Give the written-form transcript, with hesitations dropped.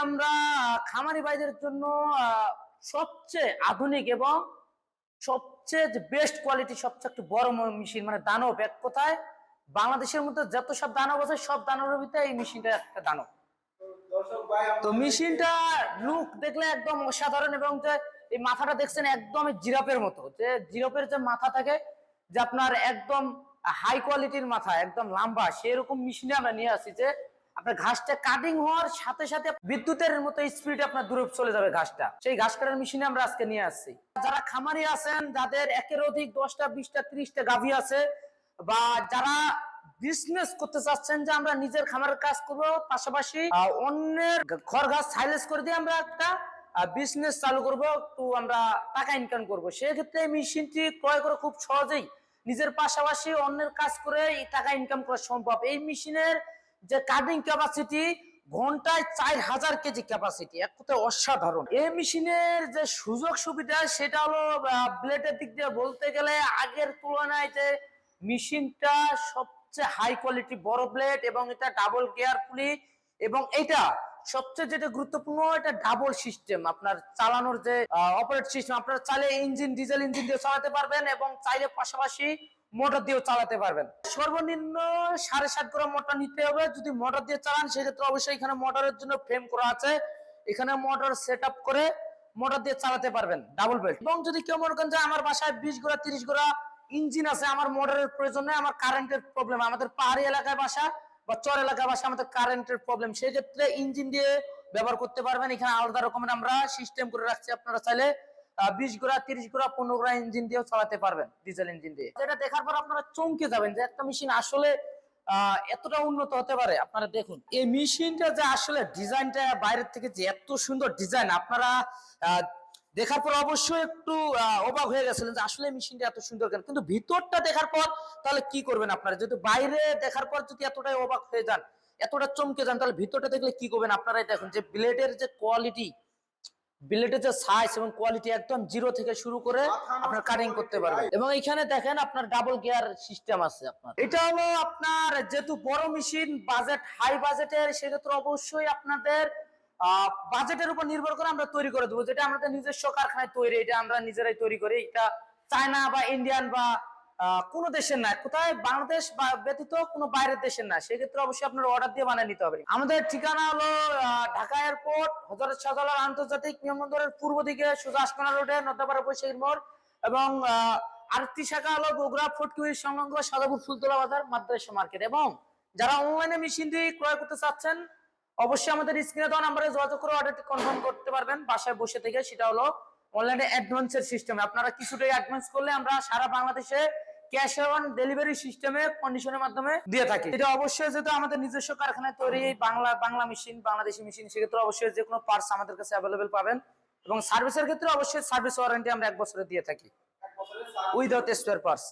আমরা খামারি ভাইদের জন্য সবচেয়ে আধুনিক এবং সবচেয়ে বেস্ট কোয়ালিটি সবচেয়ে একটু বড় মেশিন মানে দানব এক কথায় বাংলাদেশের মধ্যে যত সব দানব আছে সব দানবের ভিতরে এই মেশিনটা একটা দানব। তো মেশিনটা লুক দেখলে একদম অসাধারণ এবং যে এই মাথাটা দেখছেন একদম জিরাফের মতো, যে জিরাফের যে মাথা থাকে যে আপনার একদম হাই কোয়ালিটির মাথা একদম লম্বা, সেরকম মেশিনে আমরা নিয়ে আসি যে আপনার ঘাসটা কাটিং হওয়ার সাথে সাথে বিদ্যুতের মতো স্পিডে আপনার দূরে চলে যাবে ঘাসটা, সেই ঘাস কাটার মেশিনে আমরা আজকে নিয়ে আসছি। যারা খামারি আছেন যাদের একের অধিক 10টা 20টা 30টা গাভী আছে, বা যারা বিজনেস করতে চাচ্ছেন যে আমরা নিজের খামারের কাজ করব পাশাপাশি অন্যের খড় ঘাস সাইলেজ করে দিয়ে আমরা একটা বিজনেস চালু করব, একটু আমরা টাকা ইনকাম করব, সেক্ষেত্রে এই মেশিনটি ক্রয় করে খুব সহজেই নিজের পাশাপাশি অন্যের কাজ করে এই টাকা ইনকাম করা সম্ভব। এই মেশিনের যে কাটিং ক্যাপাসিটি ঘন্টায় 4000 কেজি ক্যাপাসিটি, এক কথায় অসাধারণ। এই মেশিনের যে সুযোগ সুবিধা সেটা হলো ব্লেডের দিক দিয়ে বলতে গেলে আগের তুলনায় যে মেশিনটা সবচেয়ে হাই কোয়ালিটি বড় ব্লেড এবং এটা ডাবল গিয়ার পুলি, এবং এটা সবচেয়ে যেটা গুরুত্বপূর্ণ এটা ডাবল সিস্টেম আপনার চালানোর যে অপারেট সিস্টেম, আপনারা চাইলে ইঞ্জিন ডিজেল ইঞ্জিন দিয়ে চালাতে পারবেন এবং চাইলে পাশাপাশি মোটর দিয়েও চালাতে পারবেন। সর্বনিম্ন 7.5 গ্রাম মোটর নিতে হবে যদি মোটর দিয়ে চালান, সেক্ষেত্রে অবশ্যই এখানে মোটরের জন্য ফ্রেম করা আছে, এখানে মোটর সেট আপ করে মোটর দিয়ে চালাতে পারবেন ডাবল বেল্ট। এবং যদি কেউ মনে করেন যে আমার বাসায় 20 গোড়া 30 গোড়া ইঞ্জিন আছে, আমার মোটরের প্রয়োজন নেই, আমার কারেন্টের প্রবলেম, আমাদের পাহাড়ি এলাকায় বাসা বা চর এলাকায় বাসা, আমাদের কারেন্টের প্রবলেম, সেই ক্ষেত্রে ইঞ্জিন দিয়ে ব্যবহার করতে পারবেন। এখানে আলাদা রকমের আমরা সিস্টেম করে রাখছি, আপনারা চাইলে 20 গোড়া 30 গোড়া 15 গোড়া ইঞ্জিন দিয়েও চালাতে পারবেন ডিজেল ইঞ্জিন দিয়ে। যেটা দেখার পর আপনারা চমকে যাবেন যে একটা মেশিন আসলে এতটা উন্নত হতে পারে। আপনারা দেখুন এই মেশিনটা যে আসলে ডিজাইনটা বাইরের থেকে যে এত সুন্দর ডিজাইন, আপনারা দেখার পর অবশ্যই একটু অবাক হয়ে গেছিলেন যে আসলে মেশিনটা এত সুন্দর কেন, কিন্তু ভিতরটা দেখার পর তাহলে কি করবেন আপনারা, যেহেতু বাইরে দেখার পর যদি এতটাই অবাক হয়ে যান এতটা চমকে যান, তাহলে ভিতরটা দেখলে কি করবেন। আপনারাই দেখুন যে ব্লেডের যে কোয়ালিটি, বিলেটের যে সাইজ এবং কোয়ালিটি একদম জিরো থেকে শুরু করে আপনার কাটিং করতে পারবেন। এবং এখানে দেখেন আপনার ডাবল গিয়ার সিস্টেম আছে আপনার। এটা হলো আপনার যেহেতু বড় মেশিন, বাজেট হাই বাজেটের, সেক্ষেত্রে অবশ্যই আপনাদের বাজেটের উপর নির্ভর করে আমরা তৈরি করে দেবো। যেটা আমাদের নিজস্ব কারখানায় তৈরি, এটা আমরা নিজেরাই তৈরি করি, এটা চায়না বা ইন্ডিয়ান বা কোনো দেশের না, কোথায় বাংলাদেশ বা ব্যতীত কোনো বাইরের দেশের না, সেক্ষেত্রে অবশ্যই আপনার অর্ডার দিয়ে বানিয়ে নিতে হবে। আমাদের ঠিকানা হলো ঢাকা এয়ারপোর্ট হযরত শাহজালাল আন্তর্জাতিক বিমানবন্দরের পূর্ব দিকে সোজা আশকোনা রোডে নদাপাড়া বৈশাখীর মোড়, এবং আরেকটি শাখা হলো বগুড়া ফটকিউরি সংলগ্ন সাদাপুর ফুলতলা বাজার মাদ্রাসা মার্কেট। এবং যারা অনলাইনে মেশিনটি ক্রয় করতে চাচ্ছেন অবশ্যই আমাদের স্ক্রিনে দেওয়া নম্বরে যোগাযোগ করে অর্ডারটি কনফার্ম করতে পারবেন বাসায় বসে থেকে। সেটা হলো অনলাইনে অ্যাডভান্সের সিস্টেমে, আপনারা কিছুটাই অ্যাডভান্স করলে আমরা সারা বাংলাদেশে ক্যাশ অন ডেলিভারি সিস্টেমে কন্ডিশনের মাধ্যমে দিয়ে থাকি। এটা অবশ্যই যেহেতু আমাদের নিজস্ব কারখানায় তৈরি বাংলা মেশিন, বাংলাদেশি মেশিন, সেক্ষেত্রে অবশ্যই যে কোনো পার্টস আমাদের কাছে অ্যাভেলেবেল পাবেন। এবং সার্ভিসের ক্ষেত্রে অবশ্যই সার্ভিস ওয়ারেন্টি আমরা 1 বছরের দিয়ে থাকি উইদাউট স্পেয়ার পার্টস।